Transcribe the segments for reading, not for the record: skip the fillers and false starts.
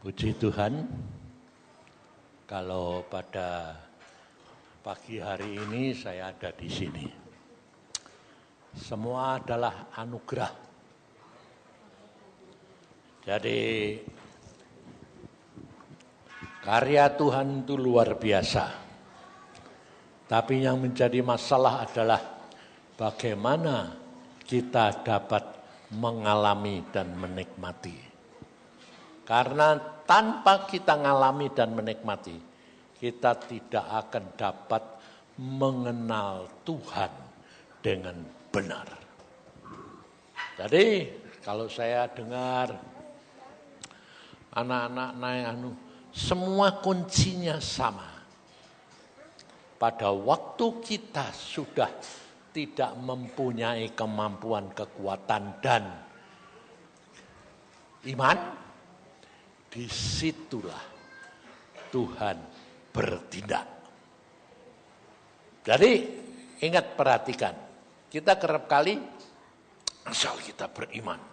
Puji Tuhan, kalau pada pagi hari ini saya ada di sini. Semua adalah anugerah. Jadi karya Tuhan itu luar biasa. Tapi yang menjadi masalah adalah bagaimana kita dapat mengalami dan menikmati. Karena tanpa kita mengalami dan menikmati, kita tidak akan dapat mengenal Tuhan dengan benar. Jadi kalau saya dengar anak-anak naik semua kuncinya sama. Pada waktu kita sudah tidak mempunyai kemampuan, kekuatan dan iman, disitulah Tuhan bertindak. Jadi ingat, perhatikan, kita kerap kali asal kita beriman,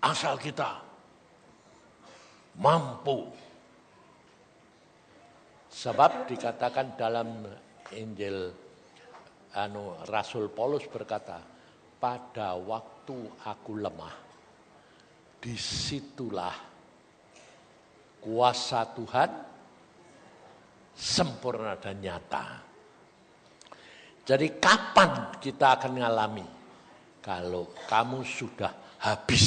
asal kita mampu. Sebab dikatakan dalam Injil Rasul Paulus berkata, pada waktu aku lemah, disitulah kuasa Tuhan sempurna dan nyata. Jadi kapan kita akan mengalami? Kalau kamu sudah habis.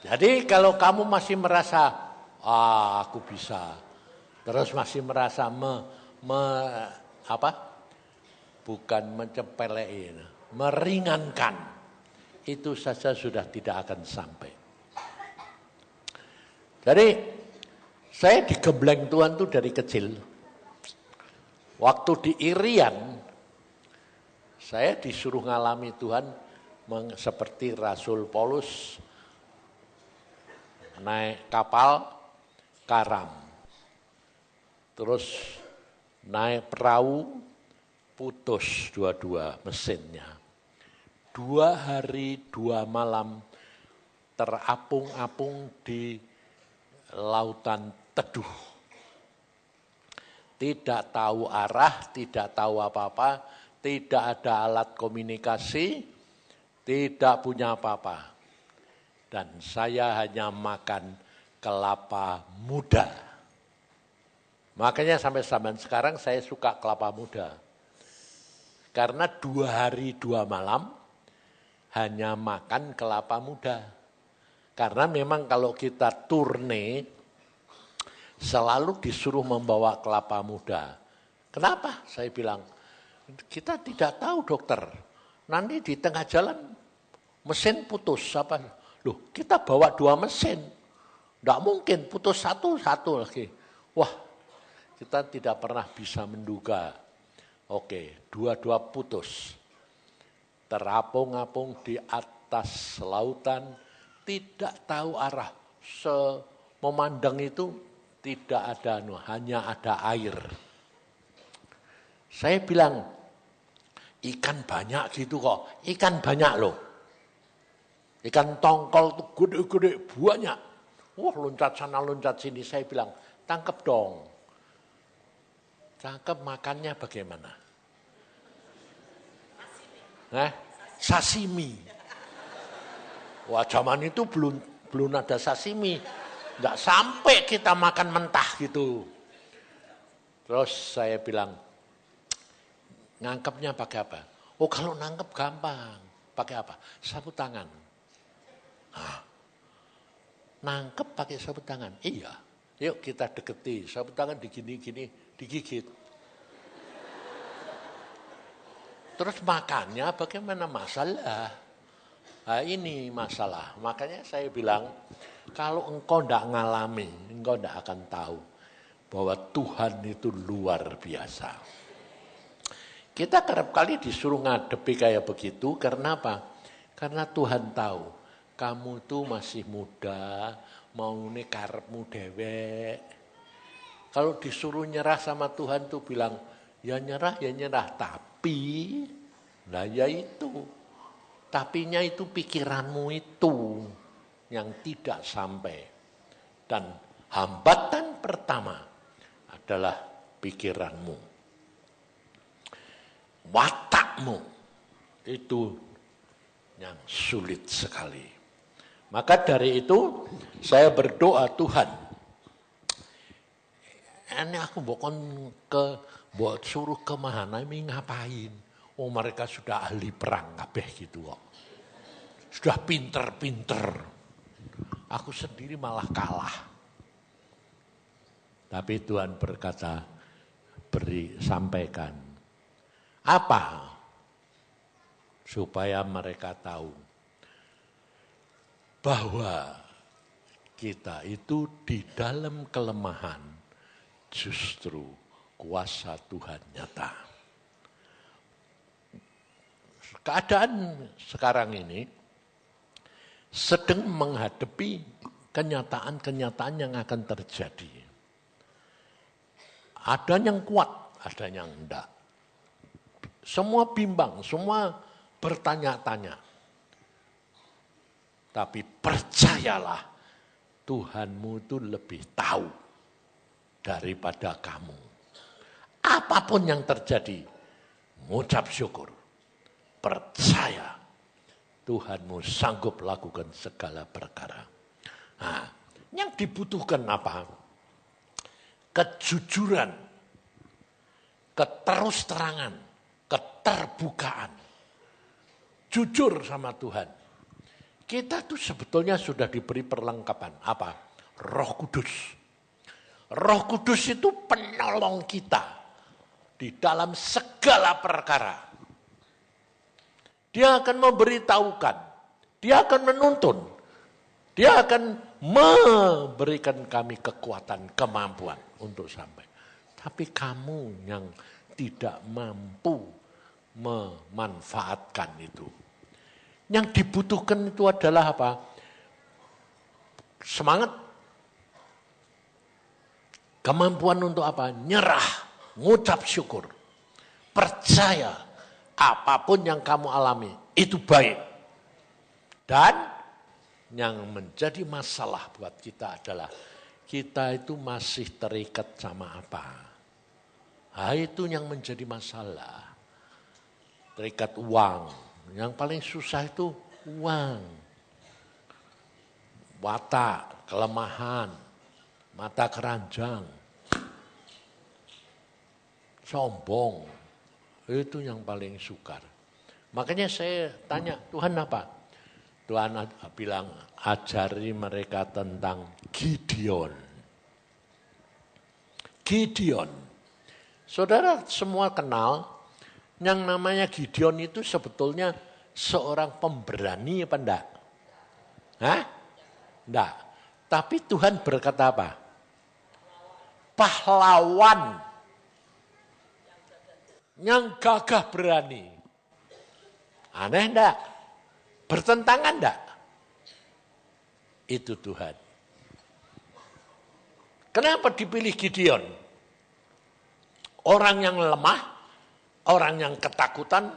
Jadi kalau kamu masih merasa, aku bisa. Terus masih merasa bukan mencepelai, meringankan. Itu saja sudah tidak akan sampai. Jadi saya digembleng Tuhan tuh dari kecil. Waktu di Irian, saya disuruh ngalami Tuhan seperti Rasul Paulus naik kapal karam. Terus naik perahu, putus dua-dua mesinnya. 2 hari 2 malam terapung-apung di lautan teduh. Tidak tahu arah, tidak tahu apa-apa, tidak ada alat komunikasi, tidak punya apa-apa. Dan saya hanya makan kelapa muda. Makanya sampai zaman sekarang saya suka kelapa muda. Karena 2 hari 2 malam hanya makan kelapa muda. Karena memang kalau kita turne, selalu disuruh membawa kelapa muda. Kenapa? Saya bilang, kita tidak tahu dokter. Nanti di tengah jalan mesin putus. Loh, kita bawa 2 mesin. Tidak mungkin putus satu lagi. Wah, kita tidak pernah bisa menduga. Oke, 2 putus. Terapung-apung di atas lautan, tidak tahu arah, memandang itu tidak ada, hanya ada air. Saya bilang, ikan banyak gitu kok, ikan banyak loh. Ikan tongkol tuh gede-gede, banyak. Wah, loncat sana, loncat sini. Saya bilang, tangkep dong. Tangkep, makannya bagaimana? Sashimi. Wah, zaman itu belum ada sashimi. Enggak sampai kita makan mentah gitu. Terus saya bilang, ngangkepnya pakai apa? Oh, kalau nangkep gampang. Pakai apa? Sapu tangan. Nangkep pakai sapu tangan? Iya. Yuk kita deketi. Sapu tangan digini-gini, digigit. Terus makannya bagaimana? Masalah. Nah, ini masalah. Makanya saya bilang, kalau engkau tidak ngalami, engkau tidak akan tahu bahwa Tuhan itu luar biasa. Kita kerap kali disuruh ngadepi kayak begitu, karena apa? Karena Tuhan tahu, kamu tuh masih muda, mau nih karepmu dewek. Kalau disuruh nyerah sama Tuhan tuh bilang, ya nyerah, tapi, nah ya itu. Tapinya itu pikiranmu itu yang tidak sampai. Dan hambatan pertama adalah pikiranmu. Watakmu itu yang sulit sekali. Maka dari itu saya berdoa, Tuhan, ini aku buat suruh ke Mahanaim ngapain? Oh, mereka sudah ahli perang kabeh gitu kok. Sudah pinter-pinter. Aku sendiri malah kalah. Tapi Tuhan berkata, sampaikan. Apa? Supaya mereka tahu bahwa kita itu di dalam kelemahan justru kuasa Tuhan nyata. Keadaan sekarang ini sedang menghadapi kenyataan-kenyataan yang akan terjadi. Ada yang kuat, ada yang enggak. Semua bimbang, semua bertanya-tanya. Tapi percayalah, Tuhanmu itu lebih tahu daripada kamu. Apapun yang terjadi, mengucap syukur. Percaya, Tuhanmu sanggup lakukan segala perkara. Nah, yang dibutuhkan apa? Kejujuran, keterus-terangan, keterbukaan. Jujur sama Tuhan. Kita tuh sebetulnya sudah diberi perlengkapan. Apa? Roh Kudus. Roh Kudus itu penolong kita di dalam segala perkara. Dia akan memberitahukan. Dia akan menuntun. Dia akan memberikan kami kekuatan, kemampuan untuk sampai. Tapi kamu yang tidak mampu memanfaatkan itu. Yang dibutuhkan itu adalah apa? Semangat. Kemampuan untuk apa? Nyerah, ngucap syukur. Percaya apapun yang kamu alami itu baik. Dan yang menjadi masalah buat kita adalah kita itu masih terikat sama apa? Nah, itu yang menjadi masalah. Terikat uang. Yang paling susah itu uang. Watak, kelemahan, mata keranjang, sombong. Itu yang paling sukar. Makanya saya tanya, Tuhan apa? Tuhan bilang, ajari mereka tentang Gideon. Gideon. Saudara semua kenal, yang namanya Gideon itu sebetulnya seorang pemberani apa enggak? Hah? Enggak. Tapi Tuhan berkata apa? Pahlawan yang gagah berani. Aneh enggak? Bertentangan enggak? Itu Tuhan. Kenapa dipilih Gideon? Orang yang lemah, orang yang ketakutan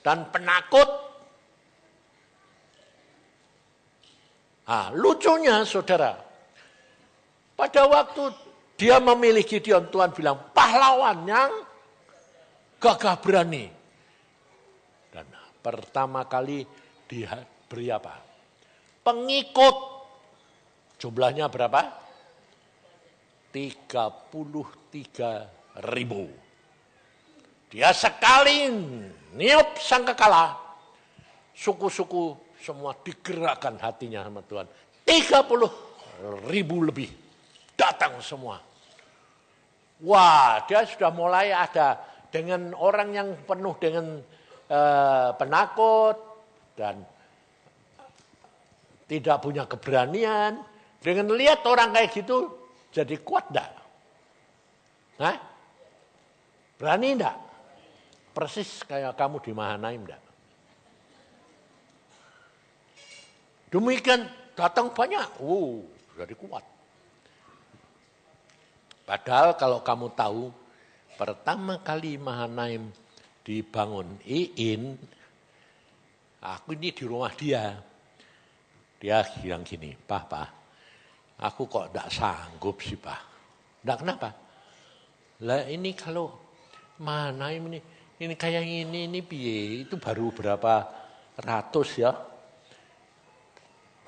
dan penakut. Nah, lucunya saudara, pada waktu dia memilih Gideon, Tuhan bilang pahlawan yang gagah berani. Dan pertama kali dia beri apa? Pengikut. Jumlahnya berapa? 33.000. Dia sekali niup sangkakala, suku-suku semua digerakkan hatinya sama Tuhan. 30.000 lebih datang semua. Wah, dia sudah mulai ada dengan orang yang penuh dengan penakut dan tidak punya keberanian. Dengan lihat orang kayak gitu, jadi kuat enggak? Hah? Berani enggak? Persis kayak kamu di Mahanaim enggak? Demikian datang banyak, jadi kuat. Padahal kalau kamu tahu, pertama kali Mahanaim dibangun Iin, aku ini di rumah dia. Dia bilang gini, Papa, Aku kok tidak sanggup sih Pak. Tidak kenapa? Lah ini kalau mana ini kayak ini piye, itu baru berapa ratus ya.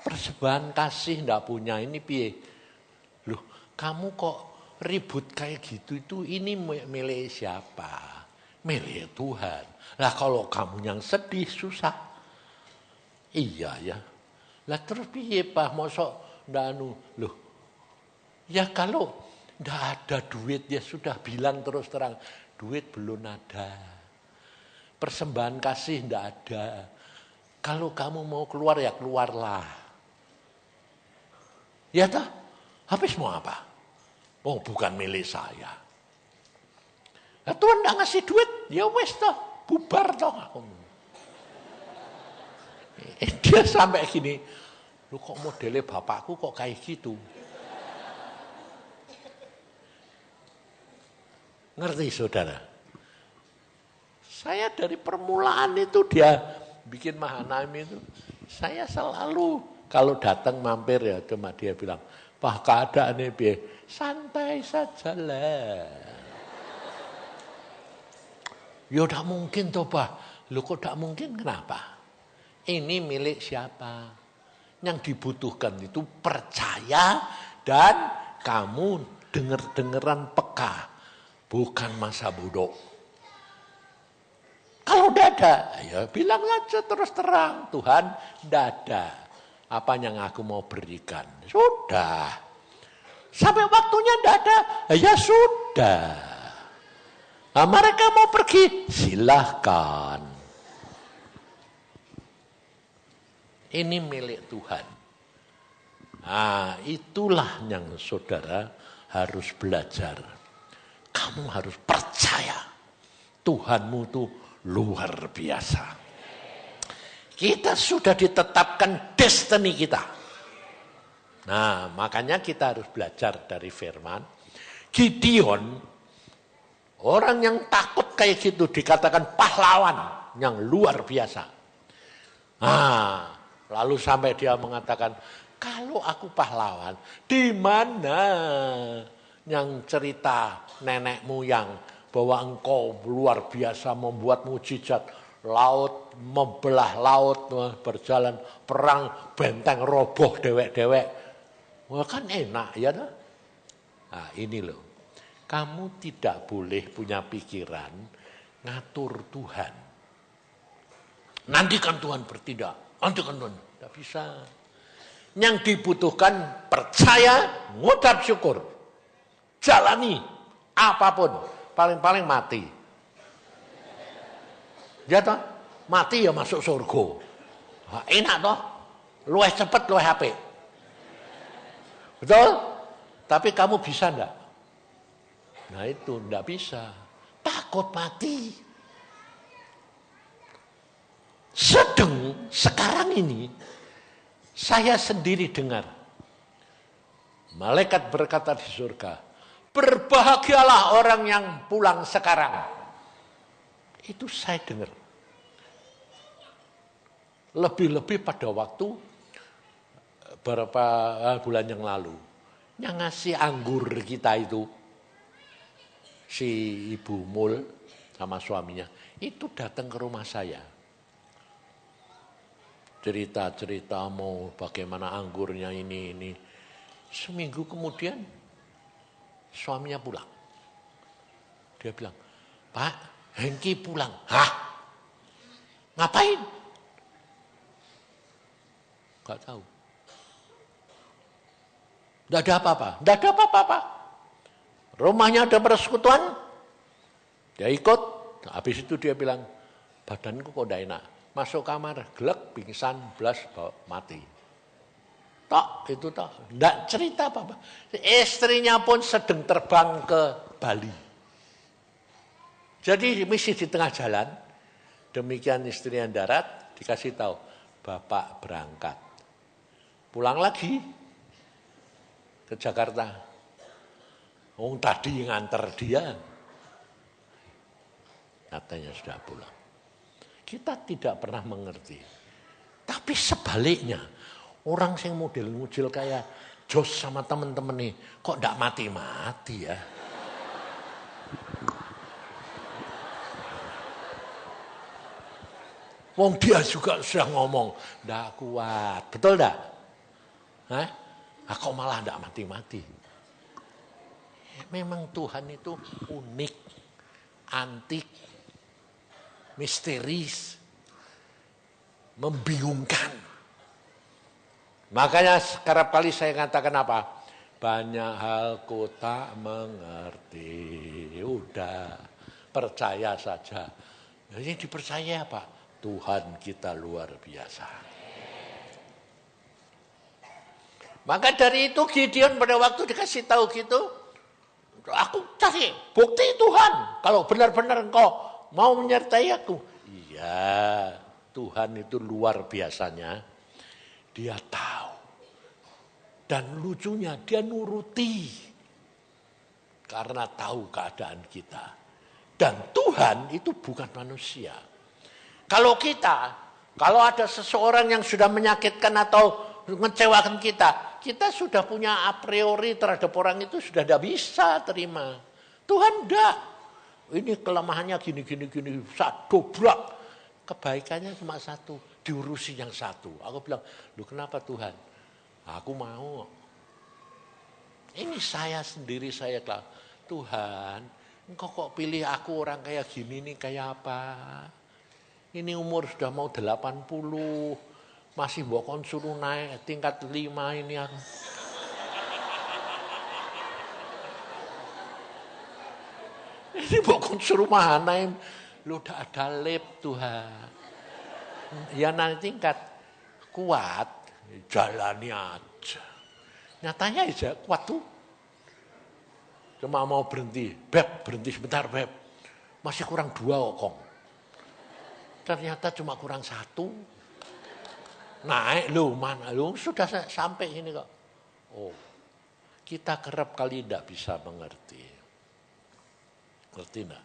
Persembahan kasih tidak punya, ini piye. Loh, kamu kok ribut kayak gitu, itu ini milik siapa? Milik Tuhan. Lah kalau kamu yang sedih, susah. Iya ya. Lah terus piye Pak, mosok ndak loh. Ya kalau ndak ada duit ya sudah bilang terus terang, duit belum ada. Persembahan kasih ndak ada. Kalau kamu mau keluar ya keluarlah. Ya toh? Habis mau apa? Oh bukan milik saya. Nah, Tuhan ndak ngasih duit, ya wes toh, bubar toh aku. Dia sampai gini, lu kok modelnya bapakku kok kayak gitu? Ngerti saudara? Saya dari permulaan itu dia bikin Mahanaim itu, saya selalu kalau datang mampir ya cuma dia bilang, Pak keadaan ini santai saja lah. Ya udah mungkin toh Pak, lu kok tidak mungkin kenapa? Ini milik siapa? Yang dibutuhkan itu percaya dan kamu dengeran peka. Bukan masa bodoh. Kalau tidak ada, ya bilang aja terus terang. Tuhan, tidak ada. Apa yang aku mau berikan? Sudah. Sampai waktunya tidak ada, ya sudah. Nah, mereka mau pergi, silahkan. Ini milik Tuhan. Nah, itulah yang saudara harus belajar. Kamu harus percaya. Tuhanmu itu luar biasa. Kita sudah ditetapkan destiny kita. Nah, makanya kita harus belajar dari firman. Gideon, orang yang takut kayak gitu dikatakan pahlawan yang luar biasa. Nah, lalu sampai dia mengatakan, kalau aku pahlawan, di mana yang cerita nenek moyang bahwa engkau luar biasa membuat mukjizat, laut membelah laut, berjalan perang, benteng roboh dewek-dewek. Wah kan enak ya. Nah ini loh, kamu tidak boleh punya pikiran ngatur Tuhan. Nantikan Tuhan bertindak, nantikan Tuhan. Tidak bisa. Yang dibutuhkan percaya, ngucap syukur. Jalani apapun, paling-paling mati. Ya toh, mati ya masuk surga. Nah, enak toh, luwih cepet luwih apik. Betul? Tapi kamu bisa enggak? Nah itu enggak bisa. Takut mati. Sedang sekarang ini saya sendiri dengar malaikat berkata di surga, berbahagialah orang yang pulang sekarang. Itu saya dengar. Lebih-lebih pada waktu beberapa bulan yang lalu. Yang ngasih anggur kita itu, si Ibu Mul sama suaminya, itu datang ke rumah saya. Cerita-cerita mau bagaimana anggurnya ini. Seminggu kemudian suaminya pulang. Dia bilang, Pak, Hengki pulang. Hah? Ngapain? Gak tahu. Tidak ada apa-apa. Tidak ada apa-apa. Rumahnya ada persekutuan. Dia ikut. Habis itu dia bilang, badanku kok tidak enak. Masuk kamar, gelek, pingsan, blas, mati. Tok, itu tok. Tidak cerita apa-apa. Istrinya pun sedang terbang ke Bali. Jadi misi di tengah jalan. Demikian istrinya darat, dikasih tahu, Bapak berangkat. Pulang lagi ke Jakarta. Tadi nganter dia. Katanya sudah pulang. Kita tidak pernah mengerti. Tapi sebaliknya, orang yang model-model kayak Jos sama teman-teman nih, kok enggak mati-mati ya? Wong dia juga sudah ngomong, enggak kuat. Betul enggak? Hah? Kok malah enggak mati-mati? Memang Tuhan itu unik, antik, misteris, membingungkan. Makanya kerap kali saya katakan apa? Banyak hal ku tak mengerti. Udah, percaya saja. Yang dipercaya apa? Tuhan kita luar biasa. Maka dari itu Gideon pada waktu dikasih tahu gitu, aku cari bukti Tuhan. Kalau benar-benar engkau mau menyertai aku. Iya, Tuhan itu luar biasanya. Dia tahu. Dan lucunya dia nuruti. Karena tahu keadaan kita. Dan Tuhan itu bukan manusia. Kalau ada seseorang yang sudah menyakitkan atau mengecewakan kita sudah punya a priori terhadap orang itu sudah tidak bisa terima. Tuhan enggak. Ini kelemahannya gini, dobrak. Kebaikannya cuma satu, diurusi yang satu. Aku bilang, lu kenapa Tuhan? Aku mau. Ini saya sendiri, saya bilang, Tuhan, engkau kok pilih aku orang kayak gini nih, kayak apa? Ini umur sudah mau 80, masih mbok suruh naik tingkat 5 ini aku. Ini mbok suruh mana? Lu udah ada lab Tuhan. Ya nanti tingkat kuat, jalani aja. Nyatanya aja kuat tuh. Cuma mau berhenti, berhenti sebentar Beb. Masih kurang 2 kok. Ternyata cuma kurang 1. Naik lu mana lu sudah sampai ini kok. Oh, kita kerap kali tidak bisa mengerti. Ngerti enggak?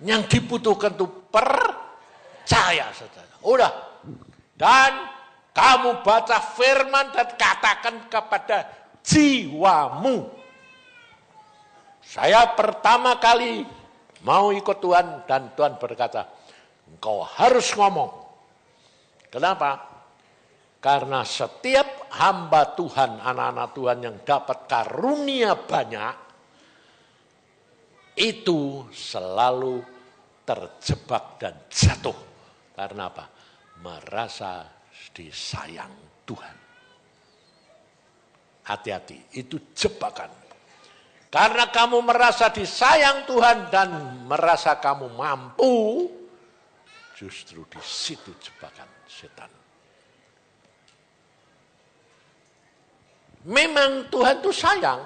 Yang dibutuhkan itu percaya saja. Udah. Dan kamu baca firman dan katakan kepada jiwamu. Saya pertama kali mau ikut Tuhan dan Tuhan berkata, engkau harus ngomong. Kenapa? Karena setiap hamba Tuhan, anak-anak Tuhan yang dapat karunia banyak, itu selalu terjebak dan jatuh. Karena apa? Merasa disayang Tuhan. Hati-hati, itu jebakan. Karena kamu merasa disayang Tuhan dan merasa kamu mampu, justru di situ jebakan setan. Memang Tuhan itu sayang,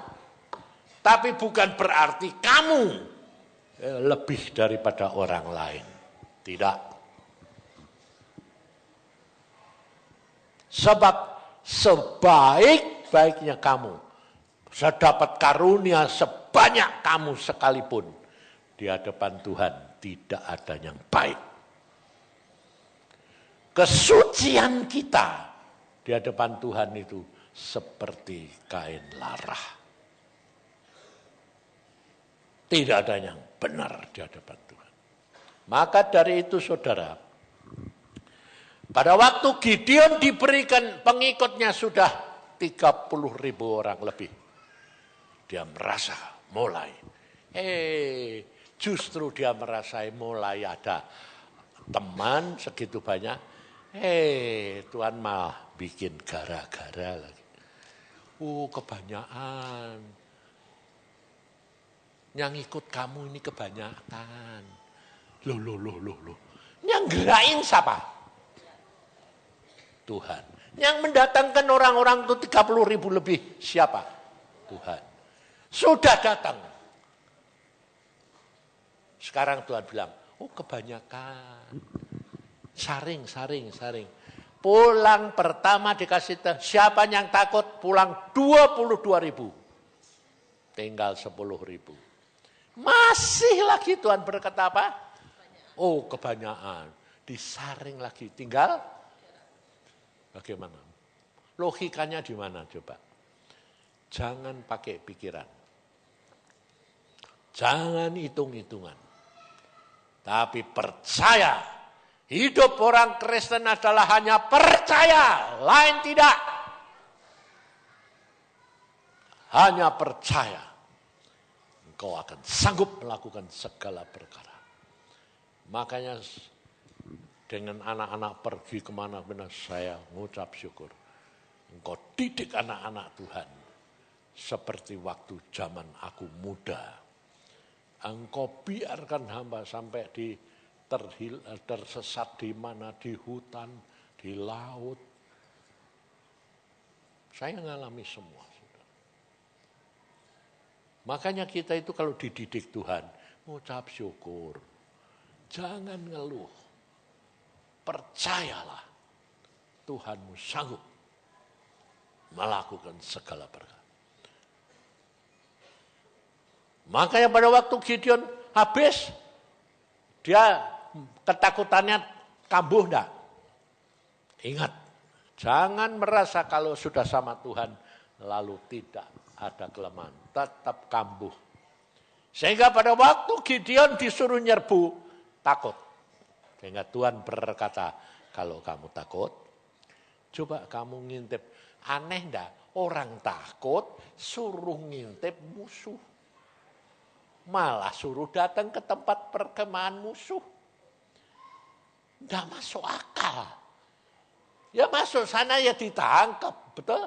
tapi bukan berarti kamu lebih daripada orang lain. Tidak. Sebab sebaik-baiknya kamu, sedapat karunia sebanyak kamu sekalipun, di hadapan Tuhan tidak ada yang baik. Kesucian kita di hadapan Tuhan itu seperti kain larah. Tidak ada yang benar di hadapan Tuhan. Maka dari itu saudara, pada waktu Gideon diberikan pengikutnya sudah 30.000 orang lebih. Dia merasa mulai, justru dia merasa mulai ada teman segitu banyak. Tuhan malah bikin gara-gara lagi. Kebanyakan. Yang ikut kamu ini kebanyakan. Loh. Yang gerain siapa? Tuhan. Yang mendatangkan orang-orang itu 30.000 lebih siapa? Tuhan. Sudah datang. Sekarang Tuhan bilang, kebanyakan. Saring. Pulang pertama dikasih tahu, siapa yang takut pulang 22.000. Tinggal 10.000. Masih lagi Tuhan berkata apa? Kebanyakan. Disaring lagi. Tinggal bagaimana? Logikanya di mana coba? Jangan pakai pikiran. Jangan hitung-hitungan. Tapi percaya. Hidup orang Kristen adalah hanya percaya, lain tidak. Hanya percaya. Engkau akan sanggup melakukan segala perkara. Makanya dengan anak-anak pergi kemana-mana saya mengucap syukur. Engkau didik anak-anak Tuhan. Seperti waktu zaman aku muda. Engkau biarkan hamba sampai tersesat di mana, di hutan, di laut. Saya ngalami semua. Makanya kita itu kalau dididik Tuhan, mengucap syukur. Jangan ngeluh. Percayalah, Tuhanmu sanggup melakukan segala perkara. Makanya pada waktu Gideon habis, dia ketakutannya kambuh enggak? Ingat, jangan merasa kalau sudah sama Tuhan lalu tidak ada kelemahan, tetap kambuh. Sehingga pada waktu Gideon disuruh nyerbu, takut. Sehingga Tuhan berkata, kalau kamu takut, coba kamu ngintip. Aneh enggak? Orang takut suruh ngintip musuh. Malah suruh datang ke tempat perkemahan musuh. Enggak masuk akal. Ya masuk sana ya ditangkap, betul?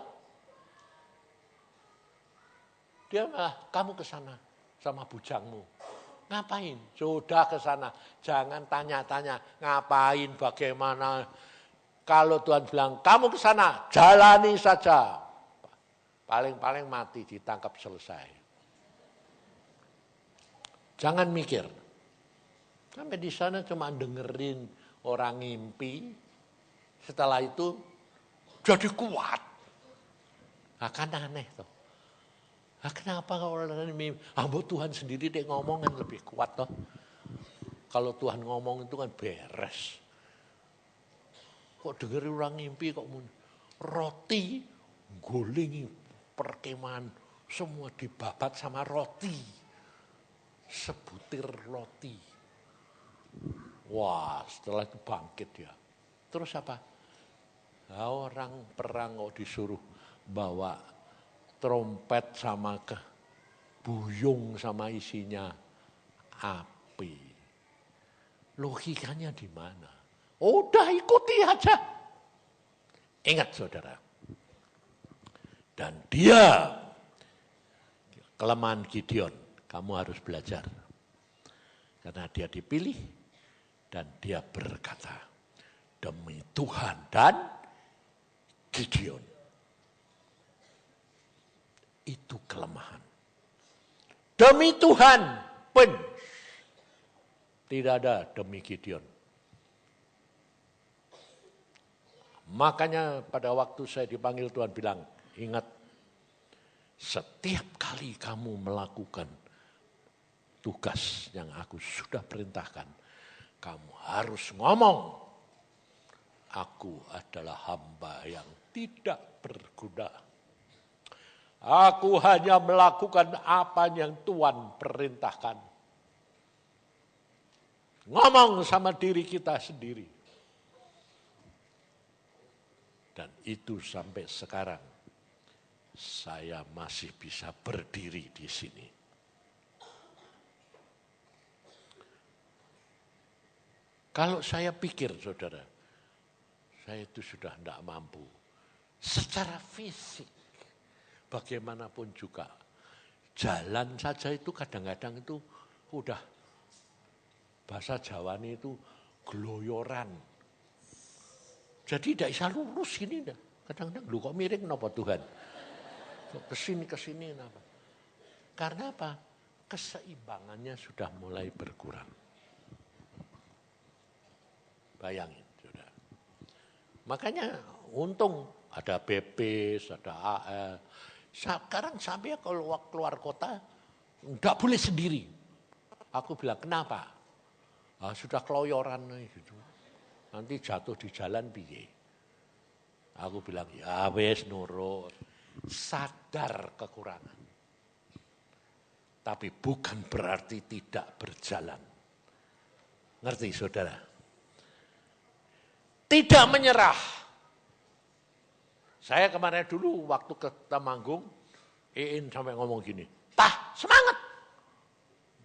Dia malah, kamu ke sana sama bujangmu. Ngapain? Sudah ke sana. Jangan tanya-tanya ngapain, bagaimana. Kalau Tuhan bilang, kamu ke sana, jalani saja. Paling-paling mati, ditangkap selesai. Jangan mikir. Sampai di sana cuma dengerin orang ngimpi. Setelah itu jadi kuat. Akan aneh tuh. Nah, kenapa kalau orang mimpi? Tuhan sendiri dia ngomong kan lebih kuat toh. Kalau Tuhan ngomong itu kan beres. Kok dengerin orang ngimpi kok roti guling perkemahan semua dibabat sama roti. Sebutir roti. Wah, setelah itu bangkit dia. Terus apa? Nah, orang perang kok disuruh bawa trompet sama buyung sama isinya api. Logikanya di mana? Udah ikuti aja. Ingat saudara. Dan dia kelemahan Gideon. Kamu harus belajar. Karena dia dipilih dan dia berkata, demi Tuhan dan Gideon. Itu kelemahan. Demi Tuhan pun tidak ada demi Gideon. Makanya pada waktu saya dipanggil Tuhan bilang, ingat, setiap kali kamu melakukan tugas yang aku sudah perintahkan, kamu harus ngomong, aku adalah hamba yang tidak berguna. Aku hanya melakukan apa yang Tuhan perintahkan. Ngomong sama diri kita sendiri. Dan itu sampai sekarang saya masih bisa berdiri di sini. Kalau saya pikir, saudara, saya itu sudah tidak mampu. Secara fisik, bagaimanapun juga, jalan saja itu kadang-kadang itu udah, bahasa Jawa ini itu gloyoran. Jadi tidak bisa lurus ini. Kadang-kadang, lu kok miring kenapa Tuhan? Kesini kenapa? Karena apa? Keseimbangannya sudah mulai berkurang. Bayangin, saudara. Makanya untung ada BP, ada AL. Sekarang sampai kalau keluar kota, enggak boleh sendiri. Aku bilang, kenapa? Sudah keloyoran gitu. Nanti jatuh di jalan piye. Aku bilang, ya wes nurut. sadar kekurangan. Tapi bukan berarti tidak berjalan. Ngerti saudara? Tidak menyerah. Saya kemarin dulu waktu ke Temanggung, Iin sampai ngomong gini, "Tah, semangat."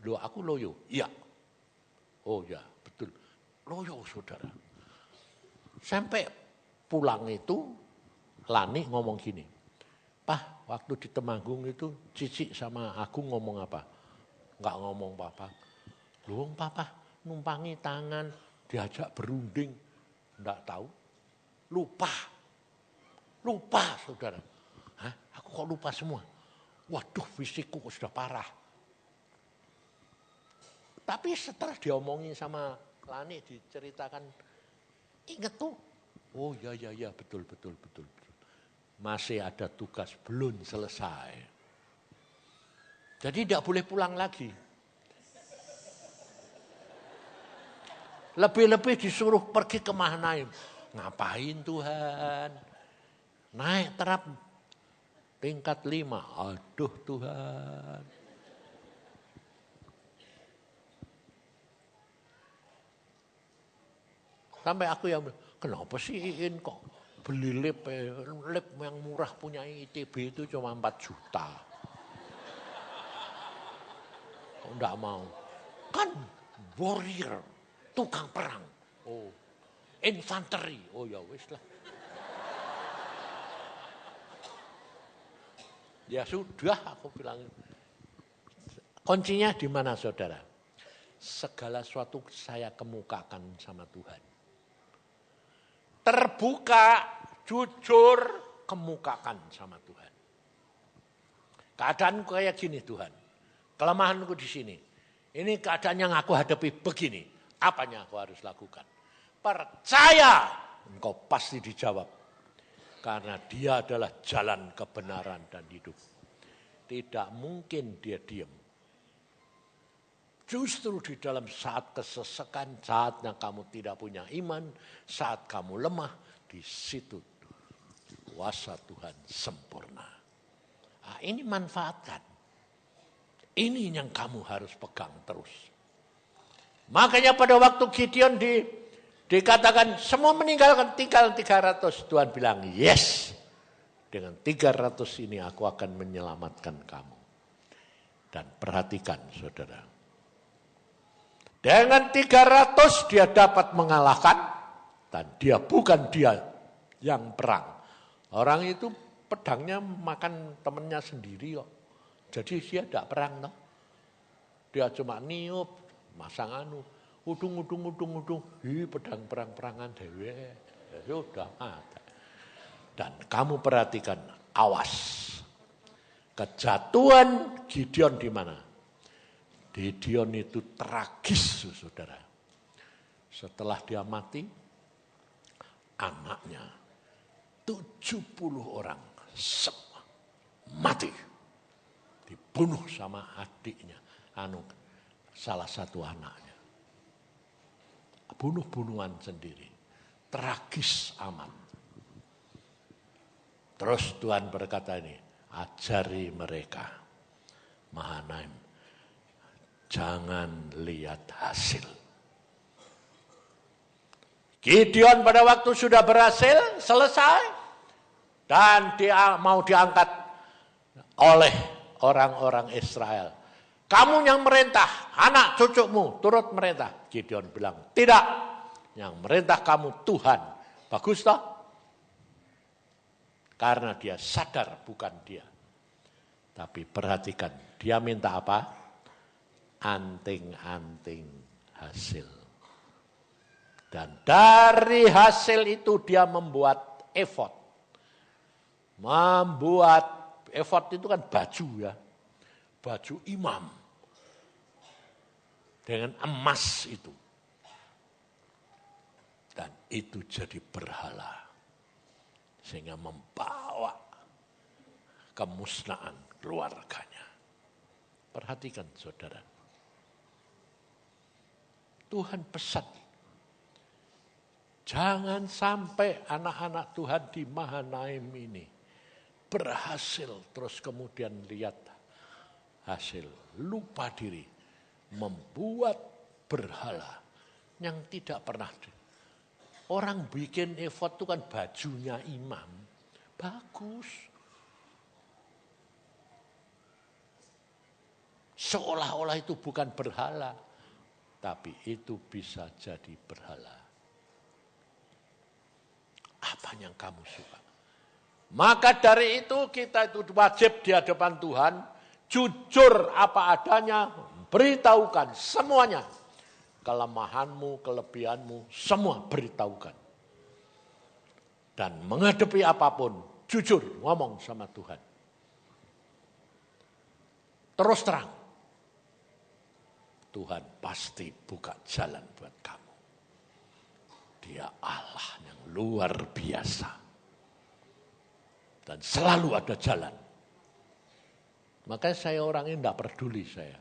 Loh, aku loyo. Iya. Oh ya, betul. Loyo saudara. Sampai pulang itu, Lani ngomong gini, "Pah, waktu di Temanggung itu Cici sama Agung ngomong apa?" Enggak ngomong apa-apa. Loh, papa numpangi tangan, diajak berunding. Enggak tahu. Lupa saudara. Hah? Aku kok lupa semua? Waduh, fisikku sudah parah. Tapi setelah diomongin sama Lani, diceritakan, inget tuh. Oh ya, betul. Masih ada tugas, belum selesai. Jadi tidak boleh pulang lagi. Lebih-lebih disuruh pergi ke Mahanaim. Ngapain Tuhan? Naik terap tingkat 5. Aduh Tuhan. Sampai aku yang bilang, kenapa sih Iin kok beli lip yang murah punya ITB itu cuma 4 juta. Kok enggak mau? Kan warrior, tukang perang. Oh, infanteri. Oh ya wis lah. Ya sudah, aku bilang. Kuncinya di mana saudara? Segala sesuatu saya kemukakan sama Tuhan. Terbuka, jujur, kemukakan sama Tuhan. Keadaanku kayak gini Tuhan. Kelemahanku di sini. Ini keadaan yang aku hadapi begini. Apa yang aku harus lakukan? Percaya, engkau pasti dijawab. Karena dia adalah jalan kebenaran dan hidup. Tidak mungkin dia diam. Justru di dalam saat kesesakan, saatnya kamu tidak punya iman, saat kamu lemah, di situ kuasa Tuhan sempurna. Nah, ini manfaatkan. Ini yang kamu harus pegang terus. Makanya pada waktu Gideon dikatakan semua meninggalkan, tinggal 300. Tuhan bilang, yes. Dengan 300 ini aku akan menyelamatkan kamu. Dan perhatikan saudara. Dengan 300 dia dapat mengalahkan. Dan dia bukan dia yang perang. Orang itu pedangnya makan temannya sendiri kok. Jadi dia tidak perang. No? Dia cuma niup, masang udung. Pedang perang-perangan dewe. Ya sudah ada. Dan kamu perhatikan, awas. Kejatuhan Gideon di mana? Gideon itu tragis, saudara. Setelah dia mati, anaknya 70 orang semua mati. Dibunuh sama adiknya, salah satu anaknya. Bunuh-bunuhan sendiri. Tragis amat. Terus Tuhan berkata ini, ajari mereka, Mahanaim, jangan lihat hasil. Gideon pada waktu sudah berhasil, selesai, dan dia mau diangkat oleh orang-orang Israel. Kamu yang merintah, anak cucumu turut merintah. Gideon bilang, tidak, yang merintah kamu Tuhan. Bagus toh? Karena dia sadar bukan dia. Tapi perhatikan, dia minta apa? Anting-anting hasil. Dan dari hasil itu dia membuat efod. Membuat efod itu kan baju ya. Baju imam. Dengan emas itu. Dan itu jadi berhala. Sehingga membawa kemusnahan keluarganya. Perhatikan saudara. Tuhan pesan. Jangan sampai anak-anak Tuhan di Mahanaim ini berhasil, terus kemudian lihat hasil, lupa diri, membuat berhala yang tidak pernah. Orang bikin efod itu kan bajunya imam, bagus. Seolah-olah itu bukan berhala, tapi itu bisa jadi berhala. Apa yang kamu suka? Maka dari itu kita itu wajib di hadapan Tuhan, jujur apa adanya, beritahukan semuanya. Kelemahanmu, kelebihanmu, semua beritahukan. Dan menghadapi apapun, jujur ngomong sama Tuhan. Terus terang. Tuhan pasti buka jalan buat kamu. Dia Allah yang luar biasa. Dan selalu ada jalan. Makanya saya orang ini tidak peduli saya.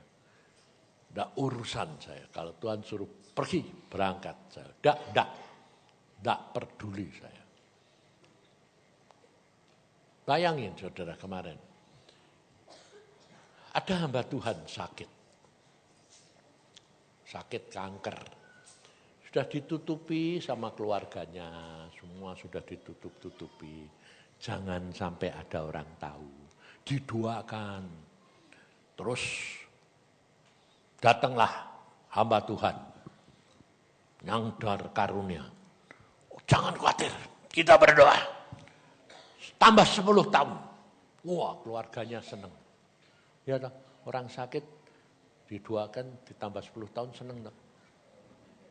Tidak urusan saya. Kalau Tuhan suruh pergi, berangkat saya. Tidak peduli saya. Bayangin saudara kemarin. Ada hamba Tuhan sakit. Sakit kanker. Sudah ditutupi sama keluarganya. Semua sudah ditutup-tutupi. Jangan sampai ada orang tahu. Didoakan. Terus datanglah hamba Tuhan yang dar karunia. Jangan khawatir, kita berdoa. Tambah 10 tahun. Wah, keluarganya senang. Ya, orang sakit didoakan ditambah 10 tahun senang.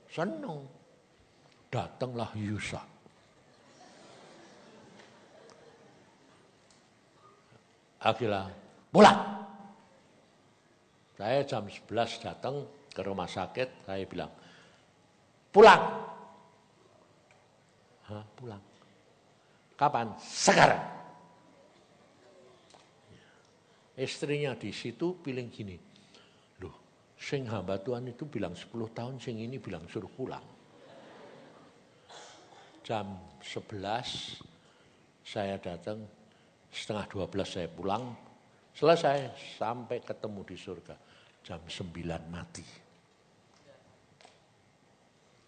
Senang. Datanglah Yusa. Akhirnya pulang. Saya jam 11 datang ke rumah sakit, saya bilang, pulang. Hah, pulang. Kapan? Sekarang. Istrinya di situ bilang gini, loh, sing hamba Tuhan itu bilang 10 tahun, sing ini bilang suruh pulang. Jam 11 saya datang, setengah 12 saya pulang, selesai sampai ketemu di surga. Jam 9 mati.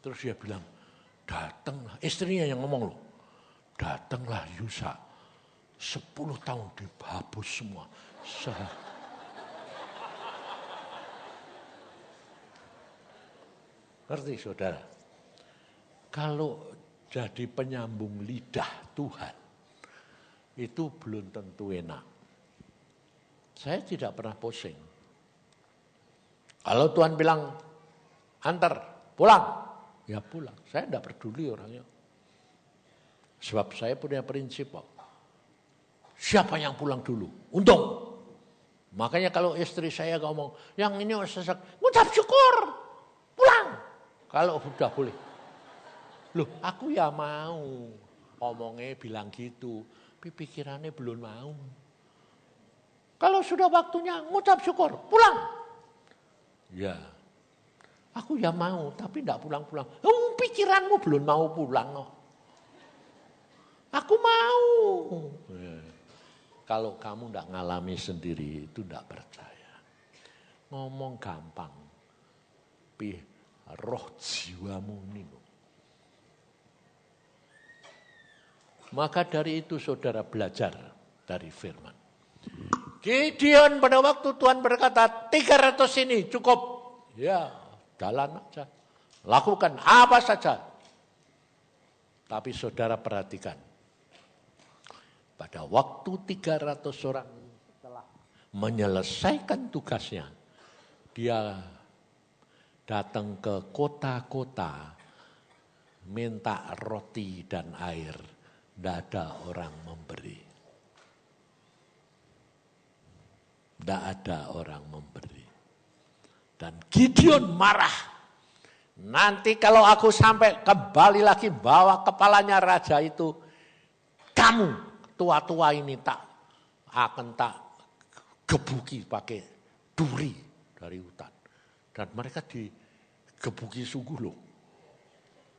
Terus dia bilang, datanglah, istrinya yang ngomong loh, datanglah Yusa, 10 tahun dihapus semua. Ngerti saudara? Kalau jadi penyambung lidah Tuhan, itu belum tentu enak. Saya tidak pernah pusing. Kalau Tuhan bilang, antar, pulang, ya pulang. Saya tidak peduli orangnya. Sebab saya punya prinsip, siapa yang pulang dulu? Untung. Makanya kalau istri saya ngomong, yang ini sesak, ngucap syukur, pulang. Kalau sudah boleh. Loh, aku ya mau. Ngomongnya bilang gitu, tapi pikirannya belum mau. Kalau sudah waktunya ngucap syukur, pulang. Ya, aku ya mau, tapi tidak pulang-pulang. Pikiranmu belum mau pulang. No. Aku mau. Ya. Kalau kamu tidak ngalami sendiri, itu tidak percaya. Ngomong gampang. Tapi roh jiwamu ini. Maka dari itu saudara belajar dari firman. Gideon pada waktu Tuhan berkata 300 ini cukup. Ya, jalan aja. Lakukan apa saja. Tapi saudara perhatikan. Pada waktu 300 orang telah menyelesaikan tugasnya. Dia datang ke kota-kota. Minta roti dan air. Tidak ada orang memberi. Tidak ada orang memberi. Dan Gideon marah. Nanti kalau aku sampai kembali lagi bawa kepalanya raja itu. Kamu tua-tua ini akan tak gebuki pakai duri dari hutan. Dan mereka digebuki sungguh loh.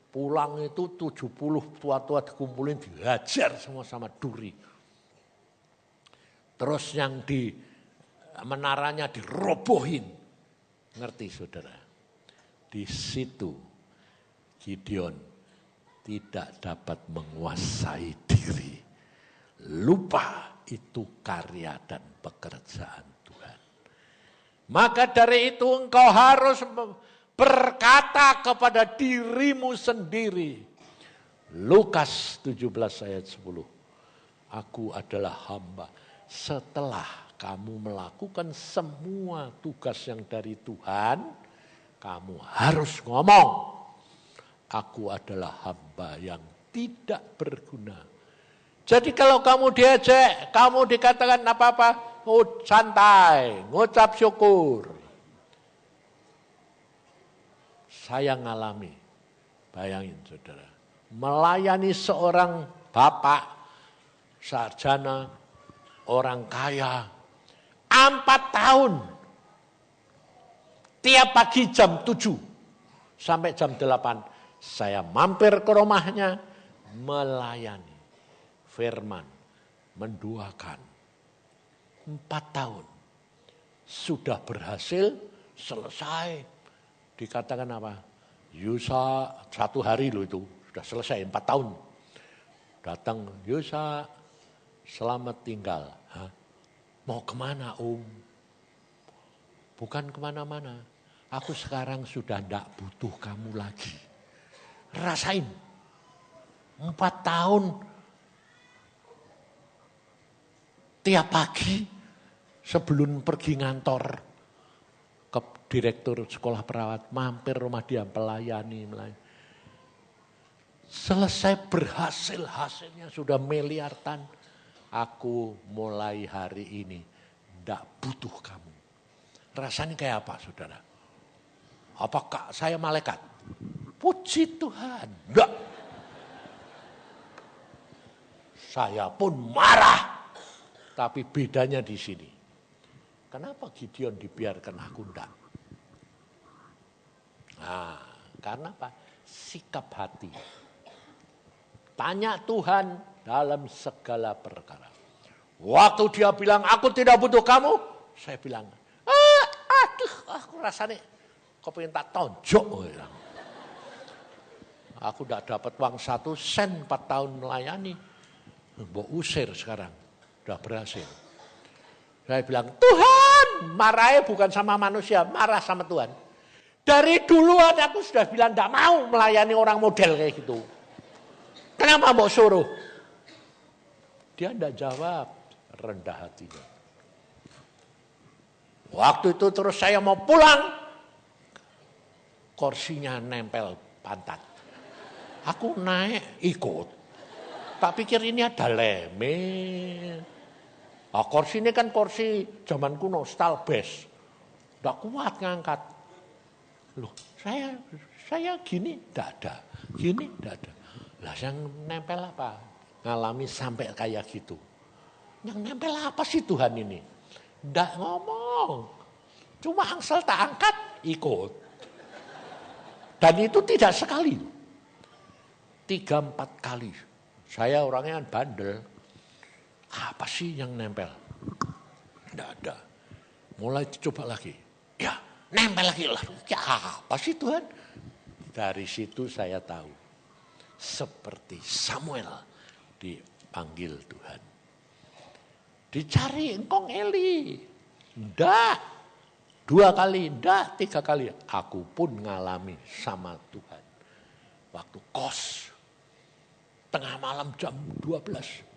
Pulang itu 70 tua-tua dikumpulin dihajar semua sama duri. Terus yang di menaranya dirobohin. Ngerti saudara? Di situ Gideon tidak dapat menguasai diri. Lupa itu karya dan pekerjaan Tuhan. Maka dari itu engkau harus berkata kepada dirimu sendiri. Lukas 17 ayat 10. Aku adalah hamba. Setelah kamu melakukan semua tugas yang dari Tuhan, kamu harus ngomong. Aku adalah hamba yang tidak berguna. Jadi kalau kamu diejek, kamu dikatakan apa-apa, santai, ngucap syukur. Saya ngalami, bayangin saudara, melayani seorang bapak, sarjana, orang kaya, 4 tahun. Tiap pagi jam 7 sampai jam 8. Saya mampir ke rumahnya, melayani. Firman, menduakan. 4 tahun. Sudah berhasil, selesai. Dikatakan apa? Yusa, 1 hari loh itu. Sudah selesai 4 tahun. Datang, Yusa, selamat tinggal. Hah? Mau kemana Om? Bukan kemana-mana. Aku sekarang sudah tidak butuh kamu lagi. Rasain. 4 tahun. Tiap pagi sebelum pergi ngantor ke direktur sekolah perawat, mampir rumah dia, melayani. Selesai berhasil, hasilnya sudah miliaran. Aku mulai hari ini tidak butuh kamu. Rasanya kayak apa saudara? Apakah saya malaikat? Puji Tuhan. Enggak. Saya pun marah. Tapi bedanya di sini. Kenapa Gideon dibiarkan aku enggak? Nah, karena apa? Sikap hati. Tanya Tuhan dalam segala perkara. Waktu dia bilang, aku tidak butuh kamu. Saya bilang, aku rasanya kepingin tak tonjok. Aku tidak dapat uang 1 sen 4 tahun melayani. Mbok usir sekarang. Sudah berhasil. Saya bilang, Tuhan, marahnya bukan sama manusia, marah sama Tuhan. Dari duluan aku sudah bilang tidak mau melayani orang model kayak gitu. Kenapa mbok suruh? Dia tidak jawab, rendah hatinya. Waktu itu terus saya mau pulang, kursinya nempel pantat. Aku naik ikut. Tak pikir ini ada leme. Nah, kursi ini kan kursi zaman kuno, stalbes. Tidak kuat ngangkat. Loh, saya gini tidak ada. Gini tidak ada. Lah yang nempel apa? Ngalami sampai kayak gitu. Yang nempel apa sih Tuhan ini? Tidak ngomong. Cuma angsal tak angkat, ikut. Dan itu tidak sekali. 3-4 kali. Saya orangnya kan bandel. Apa sih yang nempel? Tidak ada. Mulai dicoba lagi. Ya, nempel lagi. Ya, apa sih Tuhan? Dari situ saya tahu. Seperti Samuel dipanggil Tuhan. Dicari engkong Eli. Enggak. 2 kali, enggak 3 kali. Aku pun ngalami sama Tuhan. Waktu kos. Tengah malam jam 12.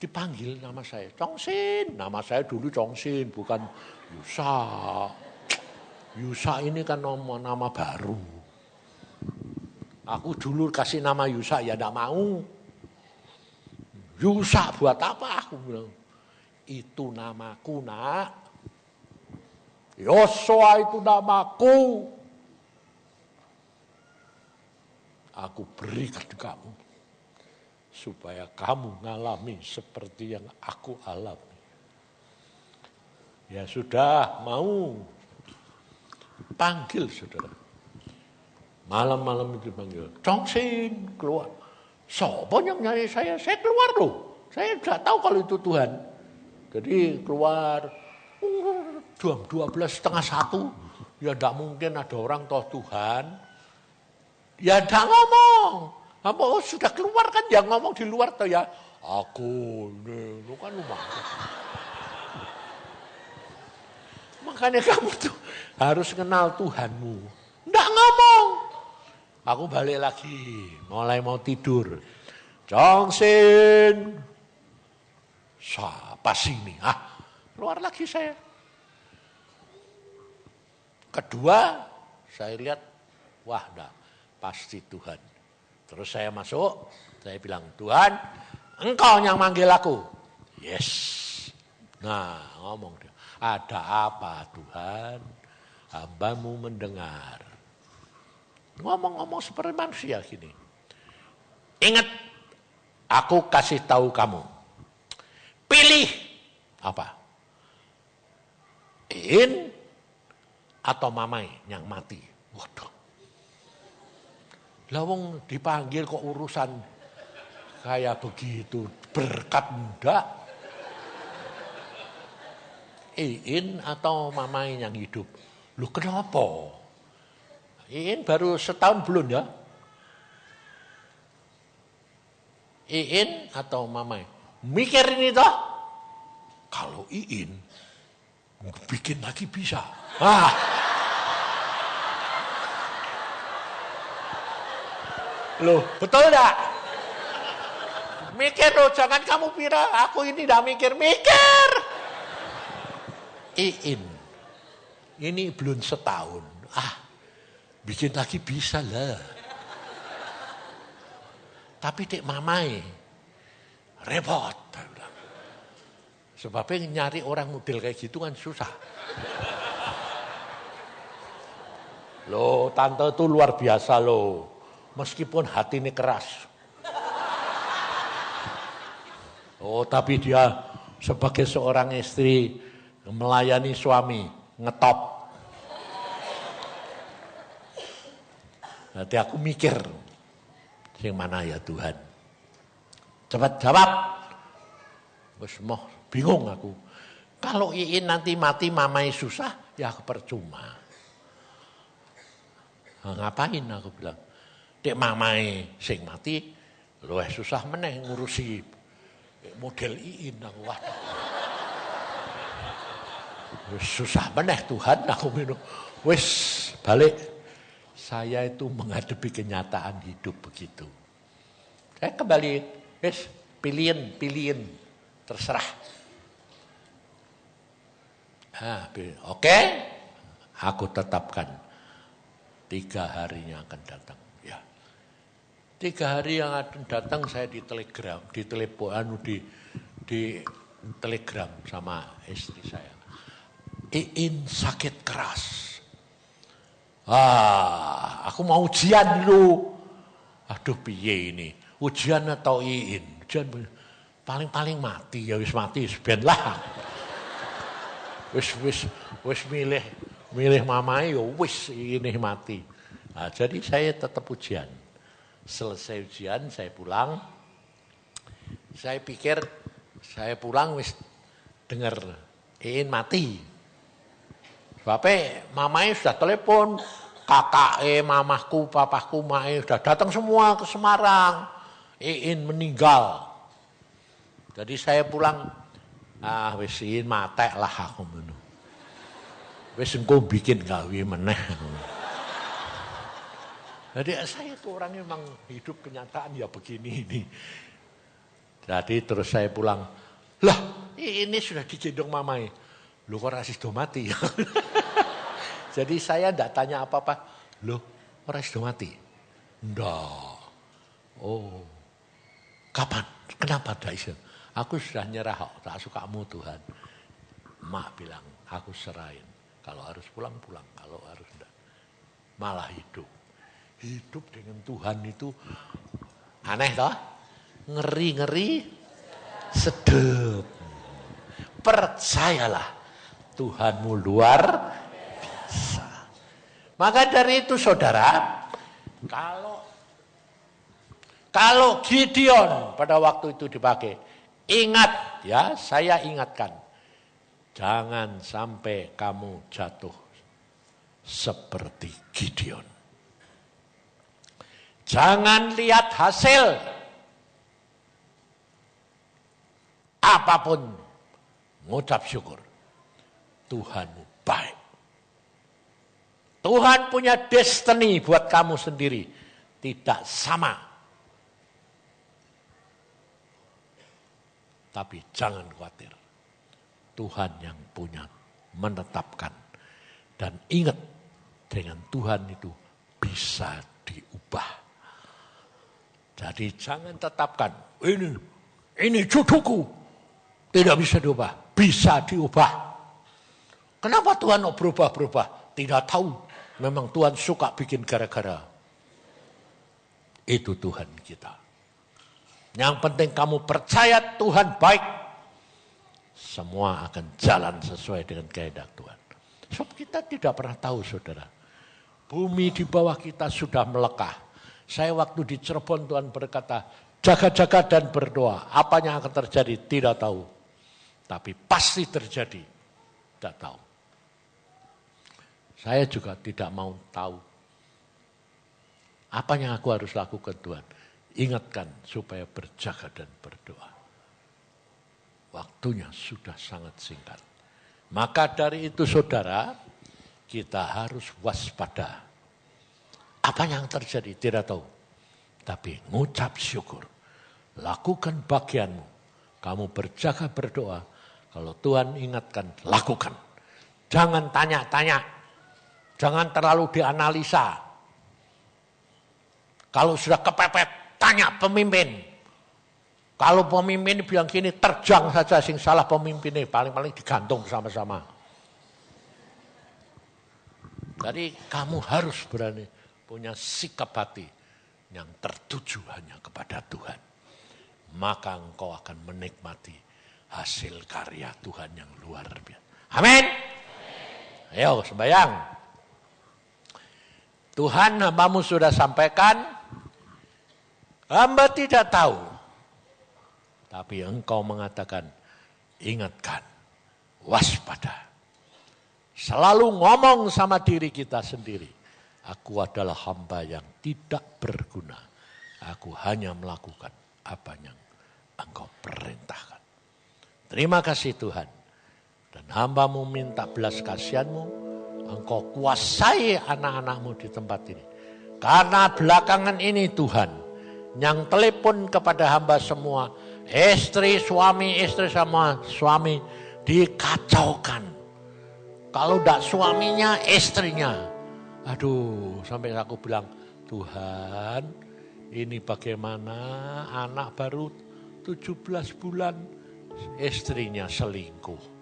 Dipanggil nama saya. Chongsin. Nama saya dulu Chongsin, bukan Yusa. Yusa ini kan nama baru. Aku dulu kasih nama Yusa, ya enggak mau. Yusa buat apa? Aku bilang. Itu namaku, nak. Yosua itu namaku. Aku berikan kamu. Supaya kamu ngalami seperti yang aku alami. Ya sudah, mau. Panggil saudara. Malam-malam itu panggil. Chongsin, keluar. Siapa yang nyari saya? Saya keluar loh. Saya tidak tahu kalau itu Tuhan. Jadi keluar jam 12:30, ya tidak mungkin ada orang toh Tuhan. Ya tidak ngomong. Apa sudah keluar kan yang ngomong di luar toh ya. Aku nih, lu kan lumayan. Makanya kamu tuh harus kenal Tuhanmu. Tidak ngomong. Aku balik lagi, mulai mau tidur. Jongsin. Siapa sini? Keluar lagi saya. Kedua, saya lihat, wah enggak, pasti Tuhan. Terus saya masuk, saya bilang, Tuhan, Engkau yang manggil aku. Yes. Nah, ngomong dia, ada apa Tuhan? Hambamu mendengar. Ngomong-ngomong seperti manusia gini. Ingat, aku kasih tahu kamu. Pilih apa? Iin atau Mamai yang mati. Waduh. Lawang dipanggil kok urusan kayak begitu. Berkat enggak. Iin atau Mamai yang hidup. Loh kenapa? Iin baru setahun belum ya? Iin atau Mamai? Mikir ini toh. Kalau Iin bikin lagi bisa. Loh, betul enggak? Mikir loh, jangan kamu kira aku ini enggak mikir. Iin, ini belum setahun. Bikin lagi bisa lah. Tapi Dek Mamai, repot. Sebabnya nyari orang model kayak gitu kan susah. Loh, tante itu luar biasa loh. Meskipun hati ini keras. Oh, tapi dia sebagai seorang istri melayani suami, ngetop. Nanti aku mikir, yang mana ya Tuhan? Cepat jawab. Wes moh bingung aku. Kalau Iin nanti mati Mamai susah, ya percuma. Ngapain aku bilang? Dek Mamai sing mati, luwih susah meneh ngurusi model Iin aku. Wis susah meneh Tuhan aku minum. Wis balik. Saya itu menghadapi kenyataan hidup begitu. Saya kembali, wis pilihin, terserah. Oke, aku tetapkan 3 hari yang akan datang. Ya, 3 hari yang akan datang saya di telegram sama istri saya. Iin sakit keras. Aku mau ujian dulu. Aduh piye ini? Ujian atau Iin? Ujian paling mati ya wis mati ben lah. Wis milih Mamai ya wis ini mati. Jadi saya tetap ujian. Selesai ujian saya pulang. Saya pikir saya pulang wis dengar Iin mati. Bapak, Mamai sudah telepon, mamahku, papaku, Mae sudah datang semua ke Semarang. Iin meninggal. Jadi saya pulang, wis Iin matek lah aku menurut. Wis engko bikin gawe meneh. Jadi saya tuh orangnya memang hidup kenyataan ya begini ini. Jadi terus saya pulang, lah ini sudah digendong Mamai. Lu kok rasis do mati? Jadi saya tidak tanya apa-apa. Loh, rasis do mati? Nggak. Oh, kapan? Kenapa tidak bisa? Aku sudah nyerah, tak sukamu Tuhan. Mak bilang, aku serahin. Kalau harus pulang, kalau harus enggak. Malah hidup. Hidup dengan Tuhan itu aneh toh? Ngeri-ngeri, sedep. Percayalah. Tuhanmu luar biasa. Maka dari itu saudara, kalau Gideon pada waktu itu dipakai, ingat ya, saya ingatkan. Jangan sampai kamu jatuh seperti Gideon. Jangan lihat hasil. Apapun, ngucap syukur. Tuhanmu baik. Tuhan punya destiny buat kamu sendiri. Tidak sama. Tapi jangan khawatir. Tuhan yang punya menetapkan. Dan ingat, dengan Tuhan itu bisa diubah. Jadi jangan tetapkan, ini jodohku. Tidak bisa diubah. Bisa diubah. Kenapa Tuhan berubah-berubah? Tidak tahu. Memang Tuhan suka bikin gara-gara. Itu Tuhan kita. Yang penting kamu percaya Tuhan baik. Semua akan jalan sesuai dengan kehendak Tuhan. Sebab kita tidak pernah tahu, saudara. Bumi di bawah kita sudah melekah. Saya waktu di Cirebon Tuhan berkata, jaga-jaga dan berdoa. Apa yang akan terjadi? Tidak tahu. Tapi pasti terjadi. Tidak tahu. Saya juga tidak mau tahu. Apa yang aku harus lakukan Tuhan? Ingatkan supaya berjaga dan berdoa. Waktunya sudah sangat singkat. Maka dari itu saudara, kita harus waspada. Apa yang terjadi tidak tahu. Tapi ngucap syukur. Lakukan bagianmu. Kamu berjaga berdoa. Kalau Tuhan ingatkan, lakukan. Jangan tanya-tanya. Jangan terlalu dianalisa. Kalau sudah kepepet, tanya pemimpin. Kalau pemimpin bilang gini, terjang saja sing salah pemimpinnya. Paling-paling digantung sama-sama. Jadi kamu harus berani punya sikap hati yang tertuju hanya kepada Tuhan. Maka engkau akan menikmati hasil karya Tuhan yang luar biasa. Amin. Ayo sembahyang. Tuhan, hambamu sudah sampaikan. Hamba tidak tahu. Tapi engkau mengatakan, ingatkan, waspada. Selalu ngomong sama diri kita sendiri. Aku adalah hamba yang tidak berguna. Aku hanya melakukan apa yang engkau perintahkan. Terima kasih Tuhan. Dan hambamu minta belas kasihanmu. Engkau kuasai anak-anakmu di tempat ini. Karena belakangan ini Tuhan, yang telepon kepada hamba semua, istri, suami, istri sama suami dikacaukan. Kalau tidak suaminya, istrinya. Aduh, sampai aku bilang, Tuhan, ini bagaimana anak baru 17 bulan, istrinya selingkuh.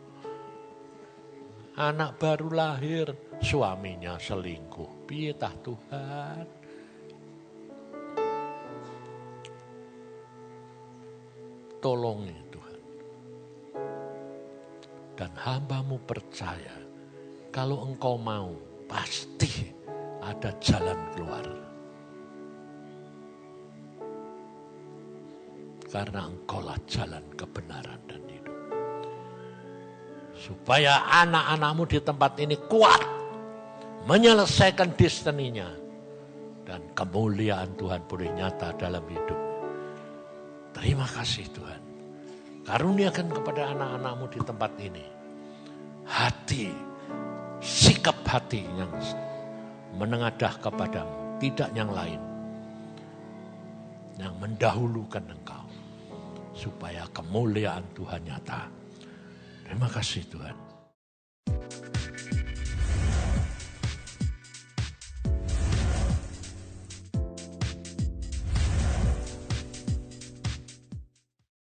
Anak baru lahir, suaminya selingkuh. Piye tah Tuhan? Tolongi Tuhan. Dan hambamu percaya, kalau engkau mau, pasti ada jalan keluar. Karena engkaulah jalan kebenaran dan hidup. Supaya anak-anakmu di tempat ini kuat, menyelesaikan destininya. Dan kemuliaan Tuhan boleh nyata dalam hidup. Terima kasih Tuhan. Karuniakan kepada anak-anakmu di tempat ini. Hati, sikap hati yang menengadah kepadamu. Tidak yang lain. Yang mendahulukan engkau. Supaya kemuliaan Tuhan nyata. Terima kasih Tuhan.